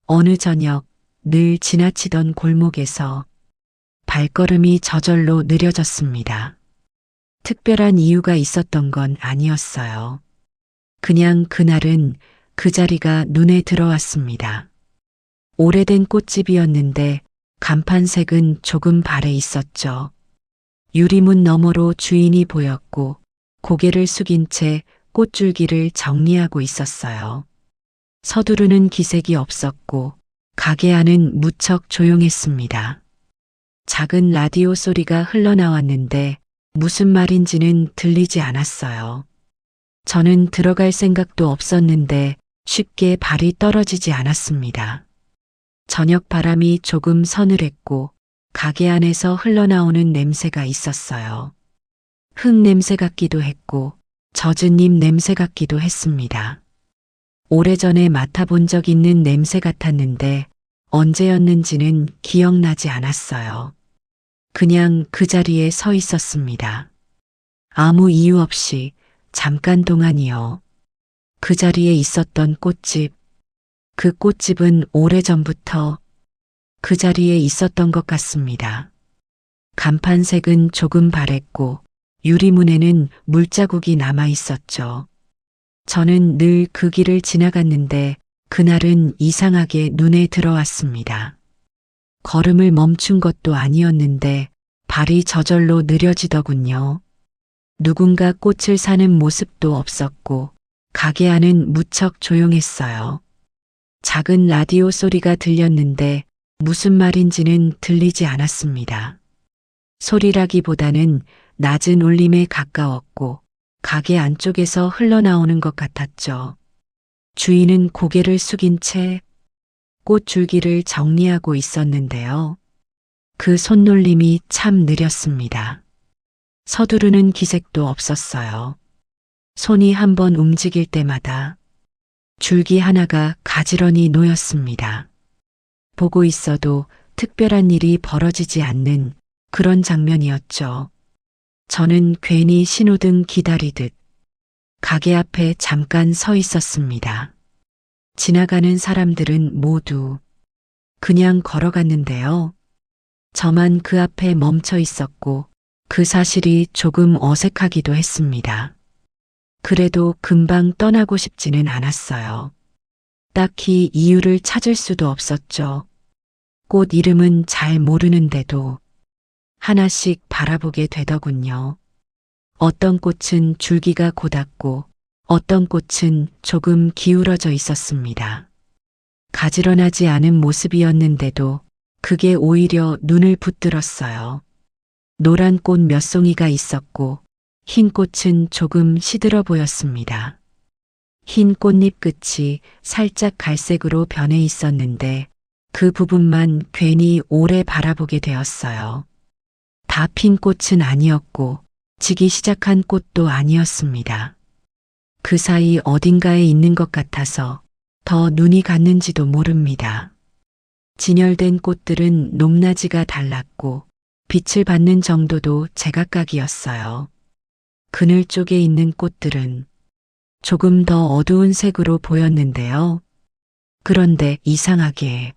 어느 저녁 늘 지나치던 골목에서 발걸음이 저절로 느려졌습니다. 특별한 이유가 있었던 건 아니었어요. 그냥 그날은 그 자리가 눈에 들어왔습니다. 오래된 꽃집이었는데 간판색은 조금 발해 있었죠. 유리문 너머로 주인이 보였고 고개를 숙인 채 꽃줄기를 정리하고 있었어요. 서두르는 기색이 없었고 가게 안은 무척 조용했습니다. 작은 라디오 소리가 흘러나왔는데 무슨 말인지는 들리지 않았어요. 저는 들어갈 생각도 없었는데 쉽게 발이 떨어지지 않았습니다. 저녁 바람이 조금 서늘했고 가게 안에서 흘러나오는 냄새가 있었어요. 흙 냄새 같기도 했고 젖은 잎 냄새 같기도 했습니다. 오래전에 맡아본 적 있는 냄새 같았는데 언제였는지는 기억나지 않았어요. 그냥 그 자리에 서 있었습니다. 아무 이유 없이 잠깐 동안이요. 그 자리에 있었던 꽃집, 그 꽃집은 오래전부터 그 자리에 있었던 것 같습니다. 간판색은 조금 바랬고 유리문에는 물자국이 남아 있었죠. 저는 늘 그 길을 지나갔는데 그날은 이상하게 눈에 들어왔습니다. 걸음을 멈춘 것도 아니었는데 발이 저절로 느려지더군요. 누군가 꽃을 사는 모습도 없었고 가게 안은 무척 조용했어요. 작은 라디오 소리가 들렸는데 무슨 말인지는 들리지 않았습니다. 소리라기보다는 낮은 울림에 가까웠고 가게 안쪽에서 흘러나오는 것 같았죠. 주인은 고개를 숙인 채 꽃줄기를 정리하고 있었는데요. 그 손놀림이 참 느렸습니다. 서두르는 기색도 없었어요. 손이 한번 움직일 때마다 줄기 하나가 가지런히 놓였습니다. 보고 있어도 특별한 일이 벌어지지 않는 그런 장면이었죠. 저는 괜히 신호등 기다리듯 가게 앞에 잠깐 서 있었습니다. 지나가는 사람들은 모두 그냥 걸어갔는데요. 저만 그 앞에 멈춰 있었고 그 사실이 조금 어색하기도 했습니다. 그래도 금방 떠나고 싶지는 않았어요. 딱히 이유를 찾을 수도 없었죠. 꽃 이름은 잘 모르는데도 하나씩 바라보게 되더군요. 어떤 꽃은 줄기가 곧았고 어떤 꽃은 조금 기울어져 있었습니다. 가지런하지 않은 모습이었는데도 그게 오히려 눈을 붙들었어요. 노란 꽃 몇 송이가 있었고 흰 꽃은 조금 시들어 보였습니다. 흰 꽃잎 끝이 살짝 갈색으로 변해 있었는데 그 부분만 괜히 오래 바라보게 되었어요. 다 핀 꽃은 아니었고 지기 시작한 꽃도 아니었습니다. 그 사이 어딘가에 있는 것 같아서 더 눈이 갔는지도 모릅니다. 진열된 꽃들은 높낮이가 달랐고 빛을 받는 정도도 제각각이었어요. 그늘 쪽에 있는 꽃들은 조금 더 어두운 색으로 보였는데요. 그런데 이상하게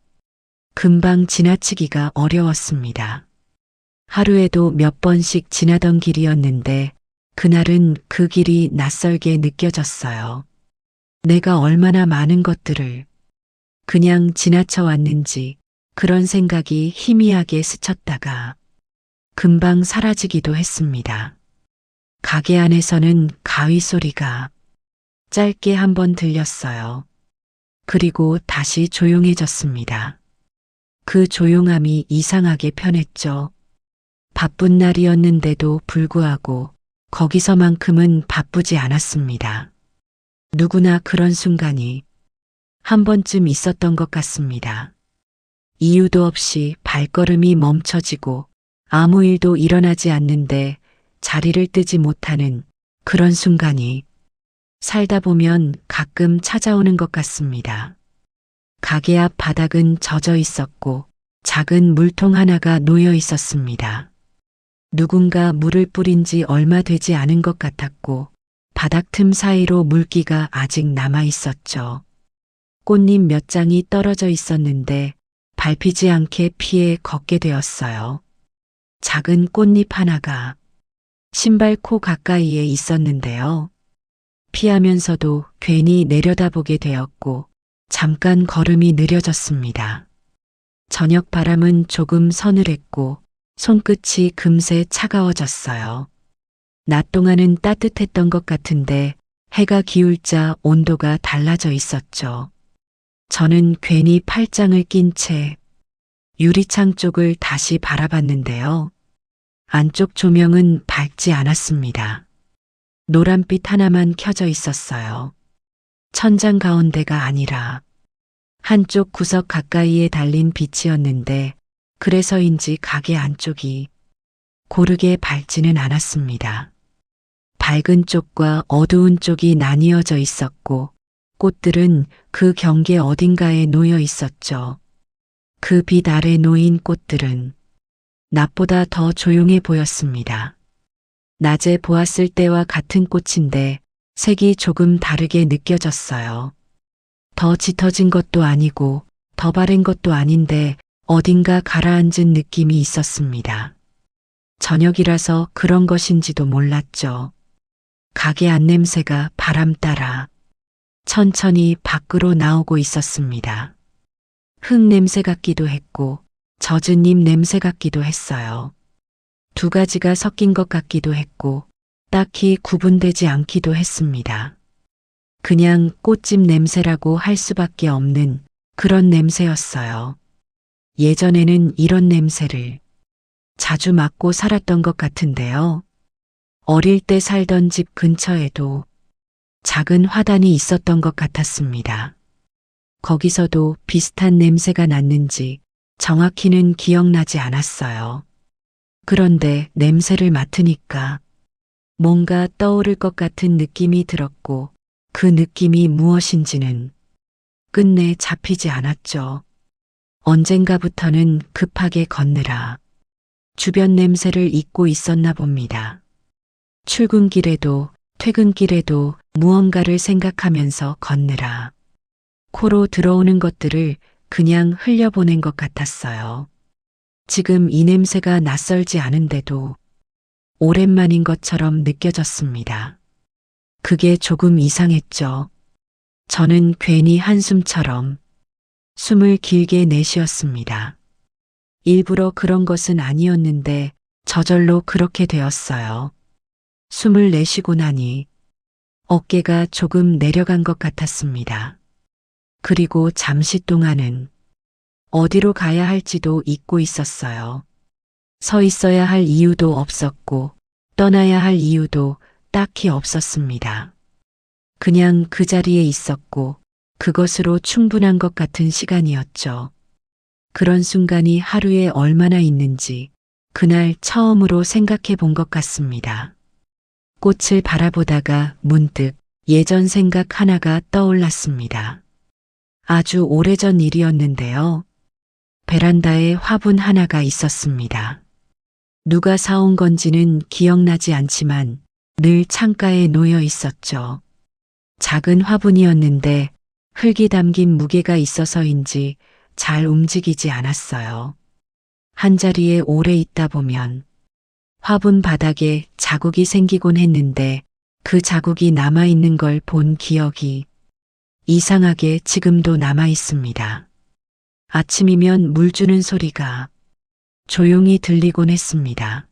금방 지나치기가 어려웠습니다. 하루에도 몇 번씩 지나던 길이었는데 그날은 그 길이 낯설게 느껴졌어요. 내가 얼마나 많은 것들을 그냥 지나쳐 왔는지 그런 생각이 희미하게 스쳤다가 금방 사라지기도 했습니다. 가게 안에서는 가위 소리가 짧게 한번 들렸어요. 그리고 다시 조용해졌습니다. 그 조용함이 이상하게 편했죠. 바쁜 날이었는데도 불구하고 거기서만큼은 바쁘지 않았습니다. 누구나 그런 순간이 한 번쯤 있었던 것 같습니다. 이유도 없이 발걸음이 멈춰지고 아무 일도 일어나지 않는데 자리를 뜨지 못하는 그런 순간이 살다 보면 가끔 찾아오는 것 같습니다. 가게 앞 바닥은 젖어 있었고 작은 물통 하나가 놓여 있었습니다. 누군가 물을 뿌린 지 얼마 되지 않은 것 같았고 바닥 틈 사이로 물기가 아직 남아 있었죠. 꽃잎 몇 장이 떨어져 있었는데 밟히지 않게 피해 걷게 되었어요. 작은 꽃잎 하나가 신발 코 가까이에 있었는데요. 피하면서도 괜히 내려다보게 되었고 잠깐 걸음이 느려졌습니다. 저녁 바람은 조금 서늘했고 손끝이 금세 차가워졌어요. 낮 동안은 따뜻했던 것 같은데 해가 기울자 온도가 달라져 있었죠. 저는 괜히 팔짱을 낀 채 유리창 쪽을 다시 바라봤는데요. 안쪽 조명은 밝지 않았습니다. 노란빛 하나만 켜져 있었어요. 천장 가운데가 아니라 한쪽 구석 가까이에 달린 빛이었는데 그래서인지 가게 안쪽이 고르게 밝지는 않았습니다. 밝은 쪽과 어두운 쪽이 나뉘어져 있었고 꽃들은 그 경계 어딘가에 놓여 있었죠. 그 빛 아래 놓인 꽃들은 낮보다 더 조용해 보였습니다. 낮에 보았을 때와 같은 꽃인데 색이 조금 다르게 느껴졌어요. 더 짙어진 것도 아니고 더 바랜 것도 아닌데 어딘가 가라앉은 느낌이 있었습니다. 저녁이라서 그런 것인지도 몰랐죠. 가게 안냄새가 바람 따라 천천히 밖으로 나오고 있었습니다. 흙 냄새 같기도 했고 젖은 잎 냄새 같기도 했어요. 두 가지가 섞인 것 같기도 했고 딱히 구분되지 않기도 했습니다. 그냥 꽃집 냄새라고 할 수밖에 없는 그런 냄새였어요. 예전에는 이런 냄새를 자주 맡고 살았던 것 같은데요. 어릴 때 살던 집 근처에도 작은 화단이 있었던 것 같았습니다. 거기서도 비슷한 냄새가 났는지 정확히는 기억나지 않았어요. 그런데 냄새를 맡으니까 뭔가 떠오를 것 같은 느낌이 들었고 그 느낌이 무엇인지는 끝내 잡히지 않았죠. 언젠가부터는 급하게 걷느라 주변 냄새를 잊고 있었나 봅니다. 출근길에도 퇴근길에도 무언가를 생각하면서 걷느라 코로 들어오는 것들을 그냥 흘려보낸 것 같았어요. 지금 이 냄새가 낯설지 않은데도 오랜만인 것처럼 느껴졌습니다. 그게 조금 이상했죠. 저는 괜히 한숨처럼 숨을 길게 내쉬었습니다. 일부러 그런 것은 아니었는데 저절로 그렇게 되었어요. 숨을 내쉬고 나니 어깨가 조금 내려간 것 같았습니다. 그리고 잠시 동안은 어디로 가야 할지도 잊고 있었어요. 서 있어야 할 이유도 없었고 떠나야 할 이유도 딱히 없었습니다. 그냥 그 자리에 있었고 그것으로 충분한 것 같은 시간이었죠. 그런 순간이 하루에 얼마나 있는지 그날 처음으로 생각해 본 것 같습니다. 꽃을 바라보다가 문득 예전 생각 하나가 떠올랐습니다. 아주 오래전 일이었는데요. 베란다에 화분 하나가 있었습니다. 누가 사온 건지는 기억나지 않지만 늘 창가에 놓여 있었죠. 작은 화분이었는데 흙이 담긴 무게가 있어서인지 잘 움직이지 않았어요. 한자리에 오래 있다 보면 화분 바닥에 자국이 생기곤 했는데 그 자국이 남아있는 걸 본 기억이 이상하게 지금도 남아 있습니다. 아침이면 물 주는 소리가 조용히 들리곤 했습니다.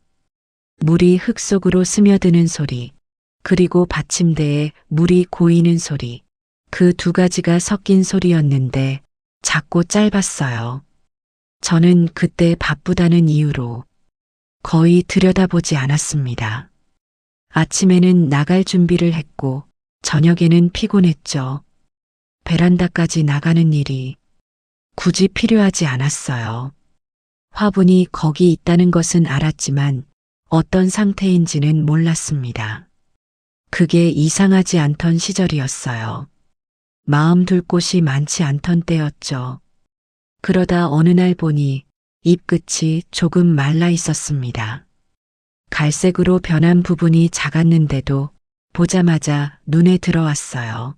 물이 흙 속으로 스며드는 소리, 그리고 받침대에 물이 고이는 소리, 그 두 가지가 섞인 소리였는데 작고 짧았어요. 저는 그때 바쁘다는 이유로 거의 들여다보지 않았습니다. 아침에는 나갈 준비를 했고 저녁에는 피곤했죠. 베란다까지 나가는 일이 굳이 필요하지 않았어요. 화분이 거기 있다는 것은 알았지만 어떤 상태인지는 몰랐습니다. 그게 이상하지 않던 시절이었어요. 마음 둘 곳이 많지 않던 때였죠. 그러다 어느 날 보니 잎 끝이 조금 말라 있었습니다. 갈색으로 변한 부분이 작았는데도 보자마자 눈에 들어왔어요.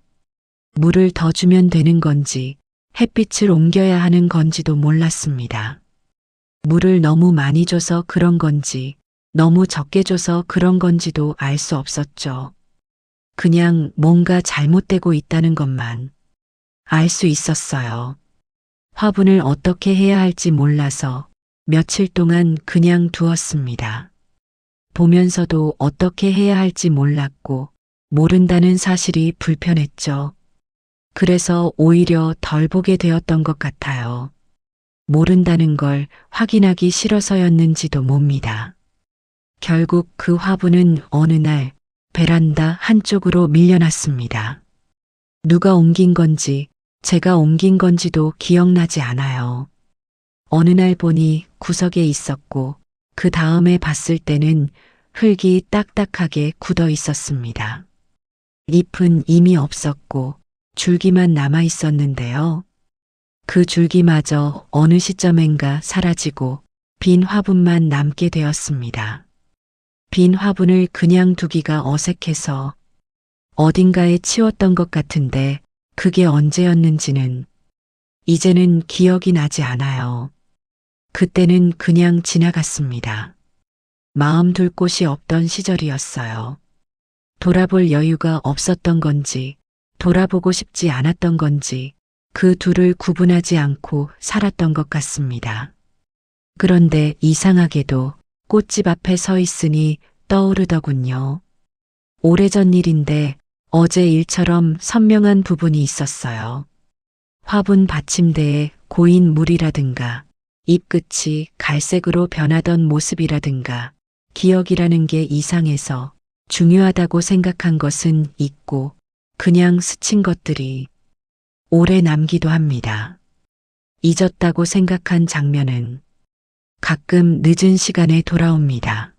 물을 더 주면 되는 건지 햇빛을 옮겨야 하는 건지도 몰랐습니다. 물을 너무 많이 줘서 그런 건지 너무 적게 줘서 그런 건지도 알 수 없었죠. 그냥 뭔가 잘못되고 있다는 것만 알 수 있었어요. 화분을 어떻게 해야 할지 몰라서 며칠 동안 그냥 두었습니다. 보면서도 어떻게 해야 할지 몰랐고 모른다는 사실이 불편했죠. 그래서 오히려 덜 보게 되었던 것 같아요. 모른다는 걸 확인하기 싫어서였는지도 몹니다. 결국 그 화분은 어느 날 베란다 한쪽으로 밀려났습니다. 누가 옮긴 건지 제가 옮긴 건지도 기억나지 않아요. 어느 날 보니 구석에 있었고 그 다음에 봤을 때는 흙이 딱딱하게 굳어 있었습니다. 잎은 이미 없었고 줄기만 남아 있었는데요. 그 줄기마저 어느 시점엔가 사라지고 빈 화분만 남게 되었습니다. 빈 화분을 그냥 두기가 어색해서 어딘가에 치웠던 것 같은데 그게 언제였는지는 이제는 기억이 나지 않아요. 그때는 그냥 지나갔습니다. 마음 둘 곳이 없던 시절이었어요. 돌아볼 여유가 없었던 건지 돌아보고 싶지 않았던 건지 그 둘을 구분하지 않고 살았던 것 같습니다. 그런데 이상하게도 꽃집 앞에 서 있으니 떠오르더군요. 오래전 일인데 어제 일처럼 선명한 부분이 있었어요. 화분 받침대에 고인 물이라든가 잎끝이 갈색으로 변하던 모습이라든가 기억이라는 게 이상해서 중요하다고 생각한 것은 있고 그냥 스친 것들이 오래 남기도 합니다. 잊었다고 생각한 장면은 가끔 늦은 시간에 돌아옵니다.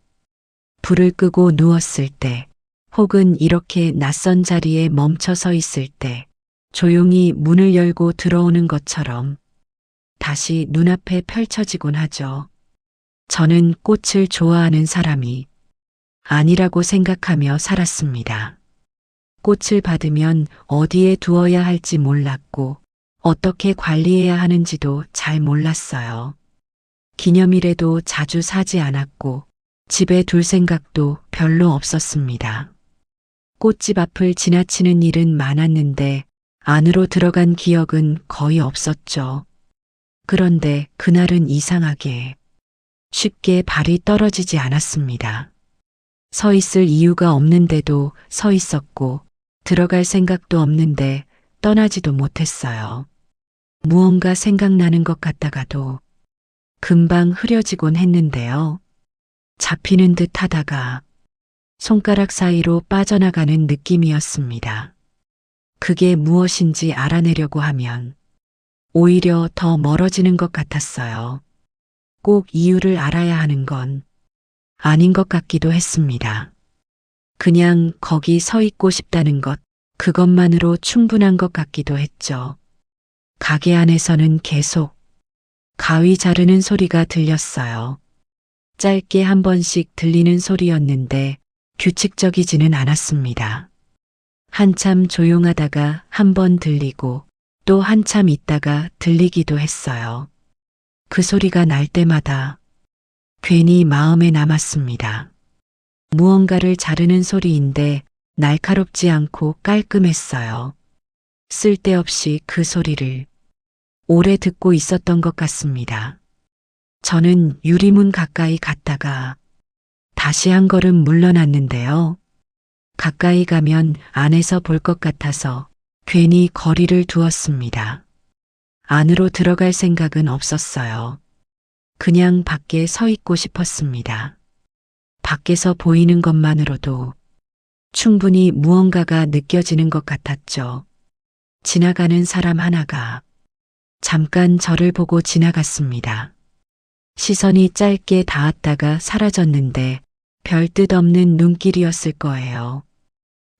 불을 끄고 누웠을 때 혹은 이렇게 낯선 자리에 멈춰 서 있을 때 조용히 문을 열고 들어오는 것처럼 다시 눈앞에 펼쳐지곤 하죠. 저는 꽃을 좋아하는 사람이 아니라고 생각하며 살았습니다. 꽃을 받으면 어디에 두어야 할지 몰랐고 어떻게 관리해야 하는지도 잘 몰랐어요. 기념일에도 자주 사지 않았고 집에 둘 생각도 별로 없었습니다. 꽃집 앞을 지나치는 일은 많았는데 안으로 들어간 기억은 거의 없었죠. 그런데 그날은 이상하게 쉽게 발이 떨어지지 않았습니다. 서 있을 이유가 없는데도 서 있었고 들어갈 생각도 없는데 떠나지도 못했어요. 무언가 생각나는 것 같다가도 금방 흐려지곤 했는데요. 잡히는 듯 하다가 손가락 사이로 빠져나가는 느낌이었습니다. 그게 무엇인지 알아내려고 하면 오히려 더 멀어지는 것 같았어요. 꼭 이유를 알아야 하는 건 아닌 것 같기도 했습니다. 그냥 거기 서 있고 싶다는 것, 그것만으로 충분한 것 같기도 했죠. 가게 안에서는 계속 가위 자르는 소리가 들렸어요. 짧게 한 번씩 들리는 소리였는데 규칙적이지는 않았습니다. 한참 조용하다가 한 번 들리고 또 한참 있다가 들리기도 했어요. 그 소리가 날 때마다 괜히 마음에 남았습니다. 무언가를 자르는 소리인데 날카롭지 않고 깔끔했어요. 쓸데없이 그 소리를 오래 듣고 있었던 것 같습니다. 저는 유리문 가까이 갔다가 다시 한 걸음 물러났는데요. 가까이 가면 안에서 볼 것 같아서 괜히 거리를 두었습니다. 안으로 들어갈 생각은 없었어요. 그냥 밖에 서 있고 싶었습니다. 밖에서 보이는 것만으로도 충분히 무언가가 느껴지는 것 같았죠. 지나가는 사람 하나가 잠깐 저를 보고 지나갔습니다. 시선이 짧게 닿았다가 사라졌는데 별 뜻 없는 눈길이었을 거예요.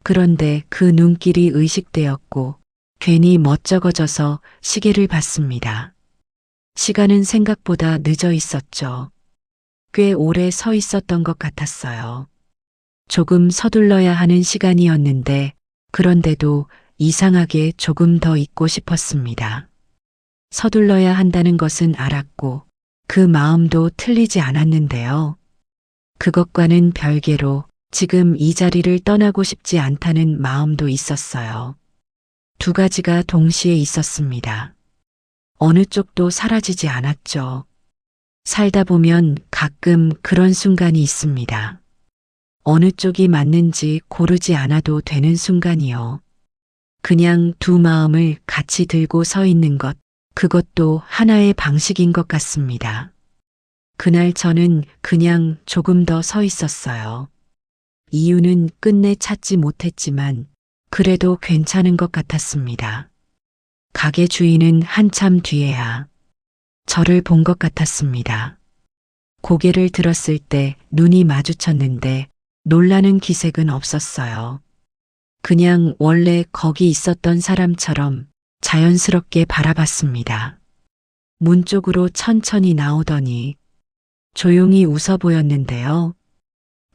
그런데 그 눈길이 의식되었고 괜히 멋쩍어져서 시계를 봤습니다. 시간은 생각보다 늦어 있었죠. 꽤 오래 서 있었던 것 같았어요. 조금 서둘러야 하는 시간이었는데 그런데도 이상하게 조금 더 있고 싶었습니다. 서둘러야 한다는 것은 알았고 그 마음도 틀리지 않았는데요. 그것과는 별개로 지금 이 자리를 떠나고 싶지 않다는 마음도 있었어요. 두 가지가 동시에 있었습니다. 어느 쪽도 사라지지 않았죠. 살다 보면 가끔 그런 순간이 있습니다. 어느 쪽이 맞는지 고르지 않아도 되는 순간이요. 그냥 두 마음을 같이 들고 서 있는 것, 그것도 하나의 방식인 것 같습니다. 그날 저는 그냥 조금 더 서 있었어요. 이유는 끝내 찾지 못했지만 그래도 괜찮은 것 같았습니다. 가게 주인은 한참 뒤에야 저를 본 것 같았습니다. 고개를 들었을 때 눈이 마주쳤는데 놀라는 기색은 없었어요. 그냥 원래 거기 있었던 사람처럼 자연스럽게 바라봤습니다. 문 쪽으로 천천히 나오더니 조용히 웃어 보였는데요.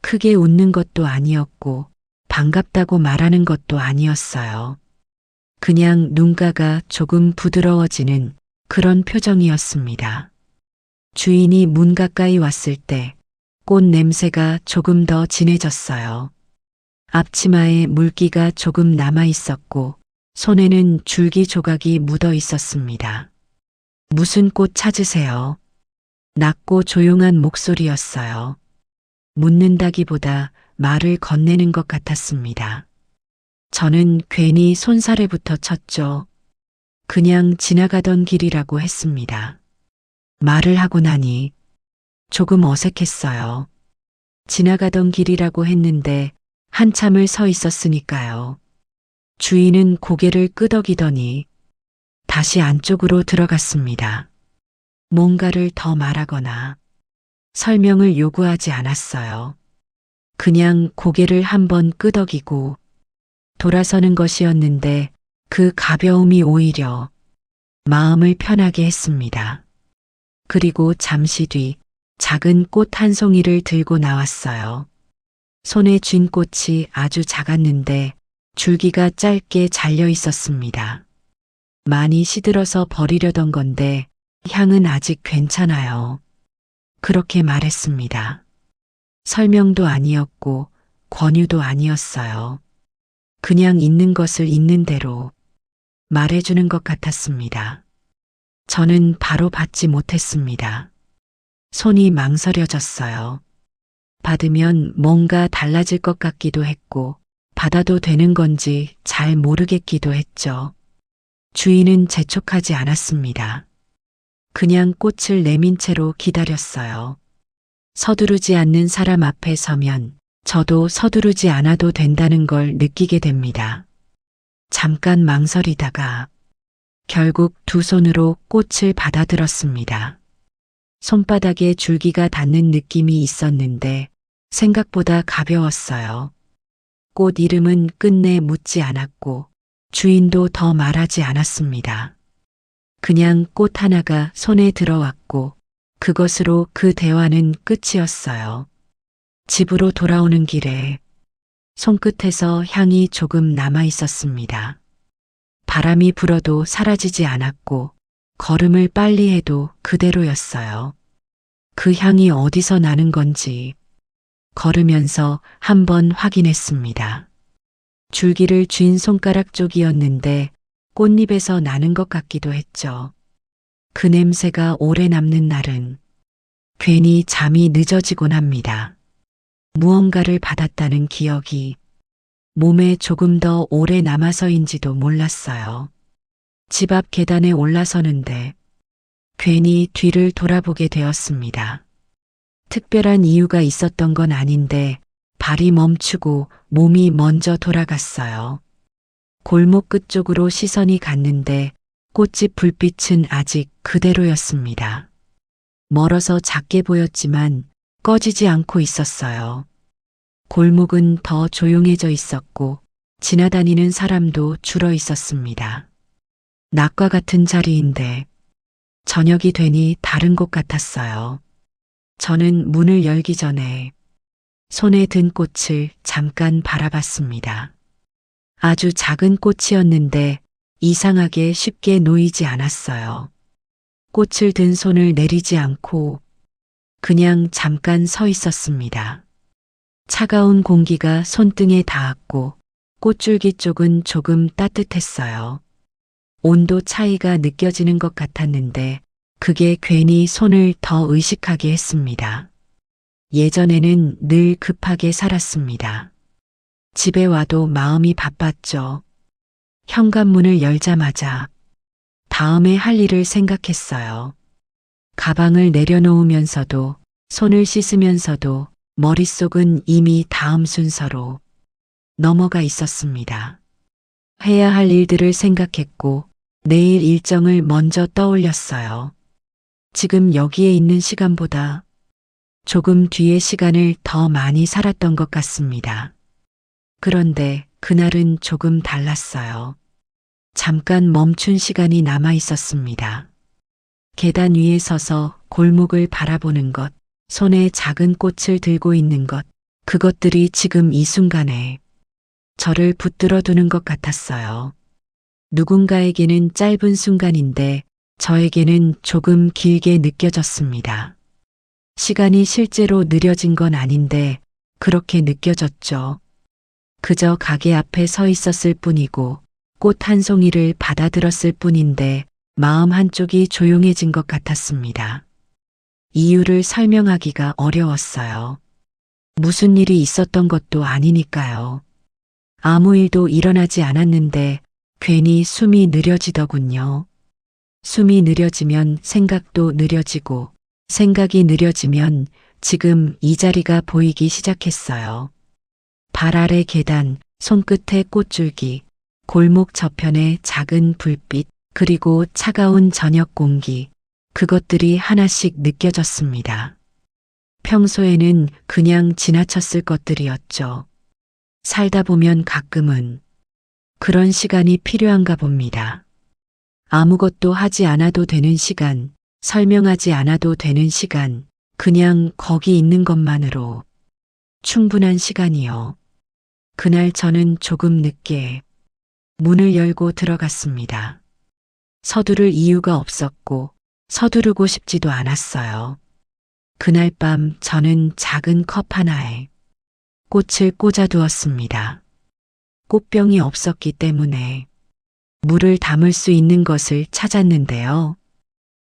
크게 웃는 것도 아니었고 반갑다고 말하는 것도 아니었어요. 그냥 눈가가 조금 부드러워지는 그런 표정이었습니다. 주인이 문 가까이 왔을 때 꽃 냄새가 조금 더 진해졌어요. 앞치마에 물기가 조금 남아 있었고 손에는 줄기 조각이 묻어 있었습니다. 무슨 꽃 찾으세요? 낮고 조용한 목소리였어요. 묻는다기보다 말을 건네는 것 같았습니다. 저는 괜히 손사래부터 쳤죠. 그냥 지나가던 길이라고 했습니다. 말을 하고 나니 조금 어색했어요. 지나가던 길이라고 했는데 한참을 서 있었으니까요. 주인은 고개를 끄덕이더니 다시 안쪽으로 들어갔습니다. 뭔가를 더 말하거나 설명을 요구하지 않았어요. 그냥 고개를 한번 끄덕이고 돌아서는 것이었는데 그 가벼움이 오히려 마음을 편하게 했습니다. 그리고 잠시 뒤 작은 꽃 한 송이를 들고 나왔어요. 손에 쥔 꽃이 아주 작았는데 줄기가 짧게 잘려 있었습니다. 많이 시들어서 버리려던 건데 향은 아직 괜찮아요. 그렇게 말했습니다. 설명도 아니었고 권유도 아니었어요. 그냥 있는 것을 있는 대로 말해주는 것 같았습니다. 저는 바로 받지 못했습니다. 손이 망설여졌어요. 받으면 뭔가 달라질 것 같기도 했고 받아도 되는 건지 잘 모르겠기도 했죠. 주인은 재촉하지 않았습니다. 그냥 꽃을 내민 채로 기다렸어요. 서두르지 않는 사람 앞에 서면 저도 서두르지 않아도 된다는 걸 느끼게 됩니다. 잠깐 망설이다가 결국 두 손으로 꽃을 받아들었습니다. 손바닥에 줄기가 닿는 느낌이 있었는데 생각보다 가벼웠어요. 꽃 이름은 끝내 묻지 않았고 주인도 더 말하지 않았습니다. 그냥 꽃 하나가 손에 들어왔고 그것으로 그 대화는 끝이었어요. 집으로 돌아오는 길에 손끝에서 향이 조금 남아 있었습니다. 바람이 불어도 사라지지 않았고 걸음을 빨리 해도 그대로였어요. 그 향이 어디서 나는 건지 걸으면서 한번 확인했습니다. 줄기를 쥔 손가락 쪽이었는데 꽃잎에서 나는 것 같기도 했죠. 그 냄새가 오래 남는 날은 괜히 잠이 늦어지곤 합니다. 무언가를 받았다는 기억이 몸에 조금 더 오래 남아서인지도 몰랐어요. 집 앞 계단에 올라서는데 괜히 뒤를 돌아보게 되었습니다. 특별한 이유가 있었던 건 아닌데 발이 멈추고 몸이 먼저 돌아갔어요. 골목 끝쪽으로 시선이 갔는데 꽃집 불빛은 아직 그대로였습니다. 멀어서 작게 보였지만 꺼지지 않고 있었어요. 골목은 더 조용해져 있었고 지나다니는 사람도 줄어 있었습니다. 낮과 같은 자리인데 저녁이 되니 다른 곳 같았어요. 저는 문을 열기 전에 손에 든 꽃을 잠깐 바라봤습니다. 아주 작은 꽃이었는데 이상하게 쉽게 놓이지 않았어요. 꽃을 든 손을 내리지 않고 그냥 잠깐 서 있었습니다. 차가운 공기가 손등에 닿았고 꽃줄기 쪽은 조금 따뜻했어요. 온도 차이가 느껴지는 것 같았는데 그게 괜히 손을 더 의식하게 했습니다. 예전에는 늘 급하게 살았습니다. 집에 와도 마음이 바빴죠. 현관문을 열자마자 다음에 할 일을 생각했어요. 가방을 내려놓으면서도 손을 씻으면서도 머릿속은 이미 다음 순서로 넘어가 있었습니다. 해야 할 일들을 생각했고 내일 일정을 먼저 떠올렸어요. 지금 여기에 있는 시간보다 조금 뒤의 시간을 더 많이 살았던 것 같습니다. 그런데 그날은 조금 달랐어요. 잠깐 멈춘 시간이 남아 있었습니다. 계단 위에 서서 골목을 바라보는 것, 손에 작은 꽃을 들고 있는 것, 그것들이 지금 이 순간에 저를 붙들어 두는 것 같았어요. 누군가에게는 짧은 순간인데 저에게는 조금 길게 느껴졌습니다. 시간이 실제로 느려진 건 아닌데 그렇게 느껴졌죠. 그저 가게 앞에 서 있었을 뿐이고 꽃 한 송이를 받아들었을 뿐인데 마음 한쪽이 조용해진 것 같았습니다. 이유를 설명하기가 어려웠어요. 무슨 일이 있었던 것도 아니니까요. 아무 일도 일어나지 않았는데 괜히 숨이 느려지더군요. 숨이 느려지면 생각도 느려지고 생각이 느려지면 지금 이 자리가 보이기 시작했어요. 발 아래 계단, 손끝에 꽃줄기, 골목 저편에 작은 불빛, 그리고 차가운 저녁 공기, 그것들이 하나씩 느껴졌습니다. 평소에는 그냥 지나쳤을 것들이었죠. 살다 보면 가끔은 그런 시간이 필요한가 봅니다. 아무것도 하지 않아도 되는 시간, 설명하지 않아도 되는 시간, 그냥 거기 있는 것만으로 충분한 시간이요. 그날 저는 조금 늦게 문을 열고 들어갔습니다. 서두를 이유가 없었고 서두르고 싶지도 않았어요. 그날 밤 저는 작은 컵 하나에 꽃을 꽂아두었습니다. 꽃병이 없었기 때문에 물을 담을 수 있는 것을 찾았는데요.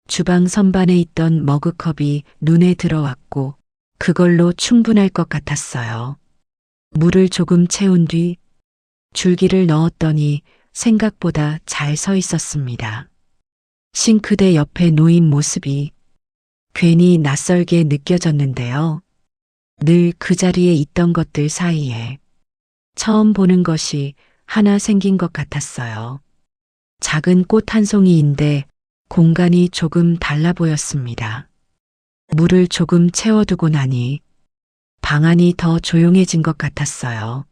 주방 선반에 있던 머그컵이 눈에 들어왔고 그걸로 충분할 것 같았어요. 물을 조금 채운 뒤 줄기를 넣었더니 생각보다 잘 서 있었습니다. 싱크대 옆에 놓인 모습이 괜히 낯설게 느껴졌는데요. 늘 그 자리에 있던 것들 사이에 처음 보는 것이 하나 생긴 것 같았어요. 작은 꽃 한 송이인데 공간이 조금 달라 보였습니다. 물을 조금 채워두고 나니 방 안이 더 조용해진 것 같았어요.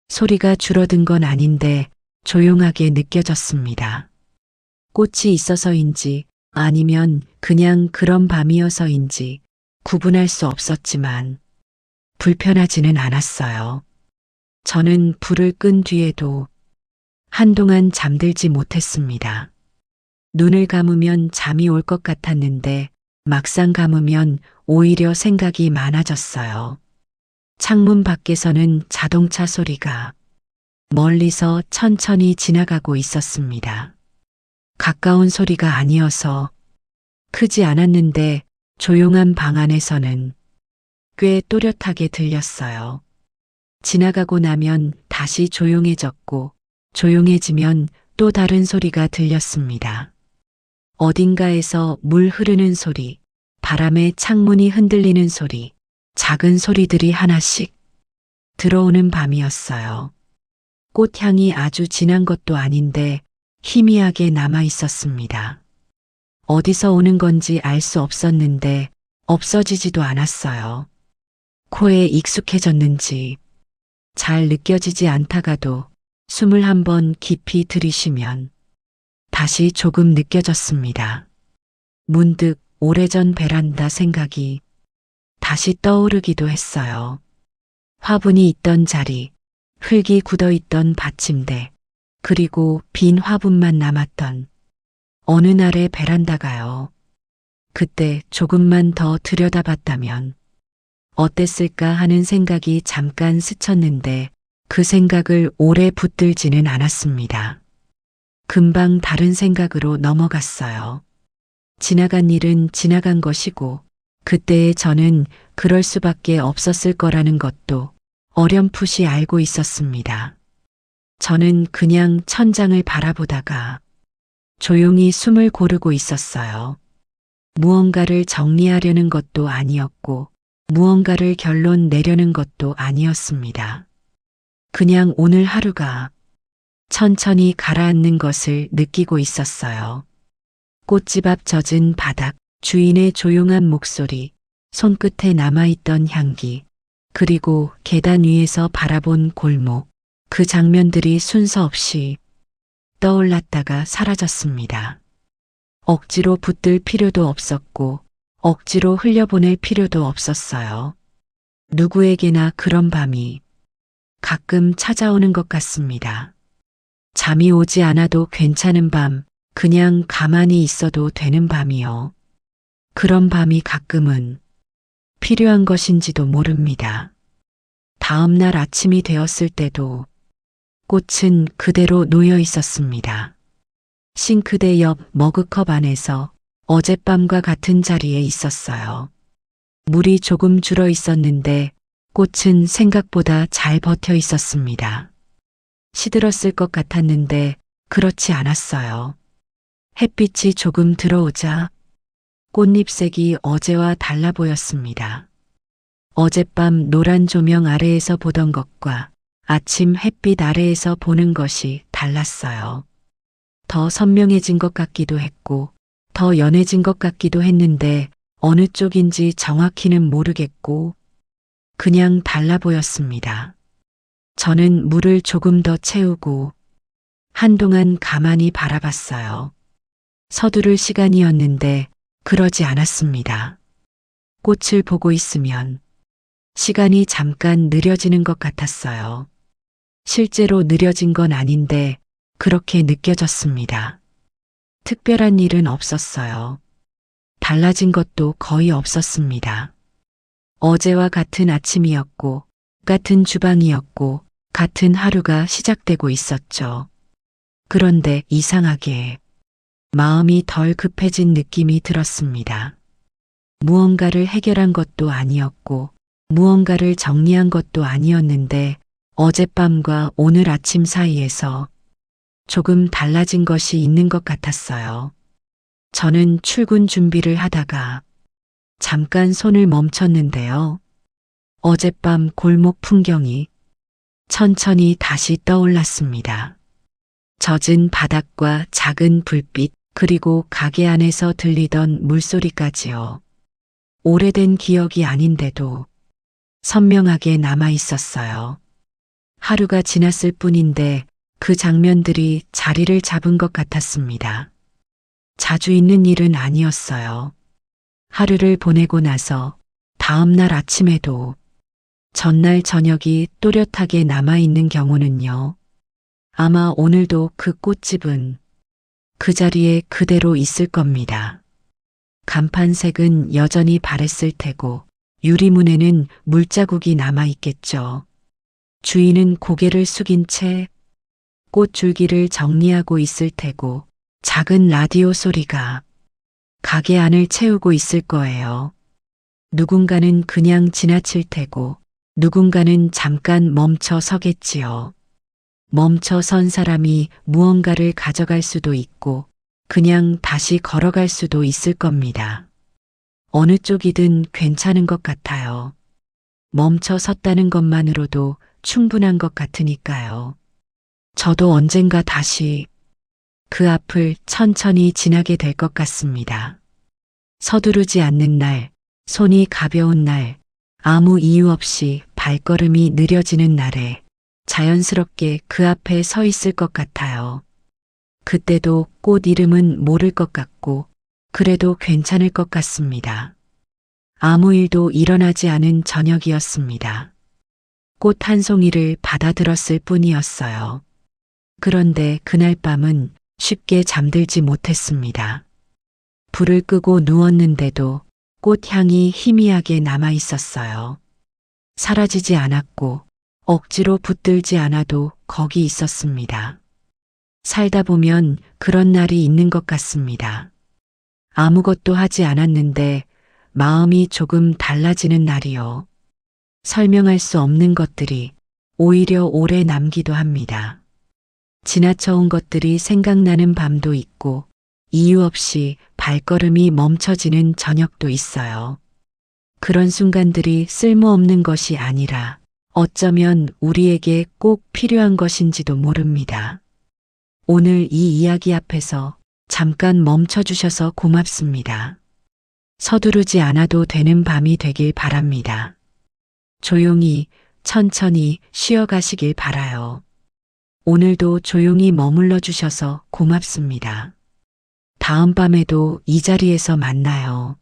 소리가 줄어든 건 아닌데 조용하게 느껴졌습니다. 꽃이 있어서인지 아니면 그냥 그런 밤이어서인지 구분할 수 없었지만 불편하지는 않았어요. 저는 불을 끈 뒤에도 한동안 잠들지 못했습니다. 눈을 감으면 잠이 올 것 같았는데 막상 감으면 오히려 생각이 많아졌어요. 창문 밖에서는 자동차 소리가 멀리서 천천히 지나가고 있었습니다. 가까운 소리가 아니어서 크지 않았는데 조용한 방 안에서는 꽤 또렷하게 들렸어요. 지나가고 나면 다시 조용해졌고 조용해지면 또 다른 소리가 들렸습니다. 어딘가에서 물 흐르는 소리, 바람에 창문이 흔들리는 소리, 작은 소리들이 하나씩 들어오는 밤이었어요. 꽃향이 아주 진한 것도 아닌데 희미하게 남아 있었습니다. 어디서 오는 건지 알 수 없었는데 없어지지도 않았어요. 코에 익숙해졌는지 잘 느껴지지 않다가도 숨을 한번 깊이 들이쉬면 다시 조금 느껴졌습니다. 문득 오래전 베란다 생각이 다시 떠오르기도 했어요. 화분이 있던 자리, 흙이 굳어있던 받침대, 그리고 빈 화분만 남았던 어느 날의 베란다가요. 그때 조금만 더 들여다봤다면 어땠을까 하는 생각이 잠깐 스쳤는데 그 생각을 오래 붙들지는 않았습니다. 금방 다른 생각으로 넘어갔어요. 지나간 일은 지나간 것이고 그때의 저는 그럴 수밖에 없었을 거라는 것도 어렴풋이 알고 있었습니다. 저는 그냥 천장을 바라보다가 조용히 숨을 고르고 있었어요. 무언가를 정리하려는 것도 아니었고 무언가를 결론 내려는 것도 아니었습니다. 그냥 오늘 하루가 천천히 가라앉는 것을 느끼고 있었어요. 꽃집 앞 젖은 바닥, 주인의 조용한 목소리, 손끝에 남아있던 향기, 그리고 계단 위에서 바라본 골목, 그 장면들이 순서 없이 떠올랐다가 사라졌습니다. 억지로 붙들 필요도 없었고 억지로 흘려보낼 필요도 없었어요. 누구에게나 그런 밤이 가끔 찾아오는 것 같습니다. 잠이 오지 않아도 괜찮은 밤, 그냥 가만히 있어도 되는 밤이요. 그런 밤이 가끔은 필요한 것인지도 모릅니다. 다음 날 아침이 되었을 때도 꽃은 그대로 놓여 있었습니다. 싱크대 옆 머그컵 안에서 어젯밤과 같은 자리에 있었어요. 물이 조금 줄어 있었는데 꽃은 생각보다 잘 버텨 있었습니다. 시들었을 것 같았는데 그렇지 않았어요. 햇빛이 조금 들어오자 꽃잎색이 어제와 달라 보였습니다. 어젯밤 노란 조명 아래에서 보던 것과 아침 햇빛 아래에서 보는 것이 달랐어요. 더 선명해진 것 같기도 했고 더 연해진 것 같기도 했는데 어느 쪽인지 정확히는 모르겠고 그냥 달라 보였습니다. 저는 물을 조금 더 채우고 한동안 가만히 바라봤어요. 서두를 시간이었는데 그러지 않았습니다. 꽃을 보고 있으면 시간이 잠깐 느려지는 것 같았어요. 실제로 느려진 건 아닌데 그렇게 느껴졌습니다. 특별한 일은 없었어요. 달라진 것도 거의 없었습니다. 어제와 같은 아침이었고, 같은 주방이었고, 같은 하루가 시작되고 있었죠. 그런데 이상하게 마음이 덜 급해진 느낌이 들었습니다. 무언가를 해결한 것도 아니었고, 무언가를 정리한 것도 아니었는데, 어젯밤과 오늘 아침 사이에서 조금 달라진 것이 있는 것 같았어요. 저는 출근 준비를 하다가 잠깐 손을 멈췄는데요. 어젯밤 골목 풍경이 천천히 다시 떠올랐습니다. 젖은 바닥과 작은 불빛, 그리고 가게 안에서 들리던 물소리까지요. 오래된 기억이 아닌데도 선명하게 남아 있었어요. 하루가 지났을 뿐인데 그 장면들이 자리를 잡은 것 같았습니다. 자주 있는 일은 아니었어요. 하루를 보내고 나서 다음 날 아침에도 전날 저녁이 또렷하게 남아있는 경우는요. 아마 오늘도 그 꽃집은 그 자리에 그대로 있을 겁니다. 간판색은 여전히 바랬을 테고 유리문에는 물자국이 남아있겠죠. 주인은 고개를 숙인 채 꽃줄기를 정리하고 있을 테고 작은 라디오 소리가 가게 안을 채우고 있을 거예요. 누군가는 그냥 지나칠 테고 누군가는 잠깐 멈춰 서겠지요. 멈춰 선 사람이 무언가를 가져갈 수도 있고 그냥 다시 걸어갈 수도 있을 겁니다. 어느 쪽이든 괜찮은 것 같아요. 멈춰 섰다는 것만으로도 충분한 것 같으니까요. 저도 언젠가 다시 그 앞을 천천히 지나게 될 것 같습니다. 서두르지 않는 날, 손이 가벼운 날, 아무 이유 없이 발걸음이 느려지는 날에 자연스럽게 그 앞에 서 있을 것 같아요. 그때도 꽃 이름은 모를 것 같고 그래도 괜찮을 것 같습니다. 아무 일도 일어나지 않은 저녁이었습니다. 꽃 한 송이를 받아들었을 뿐이었어요. 그런데 그날 밤은 쉽게 잠들지 못했습니다. 불을 끄고 누웠는데도 꽃향이 희미하게 남아 있었어요. 사라지지 않았고 억지로 붙들지 않아도 거기 있었습니다. 살다 보면 그런 날이 있는 것 같습니다. 아무것도 하지 않았는데 마음이 조금 달라지는 날이요. 설명할 수 없는 것들이 오히려 오래 남기도 합니다. 지나쳐온 것들이 생각나는 밤도 있고 이유 없이 발걸음이 멈춰지는 저녁도 있어요. 그런 순간들이 쓸모없는 것이 아니라 어쩌면 우리에게 꼭 필요한 것인지도 모릅니다. 오늘 이 이야기 앞에서 잠깐 멈춰주셔서 고맙습니다. 서두르지 않아도 되는 밤이 되길 바랍니다. 조용히, 천천히 쉬어가시길 바라요. 오늘도 조용히 머물러 주셔서 고맙습니다. 다음 밤에도 이 자리에서 만나요.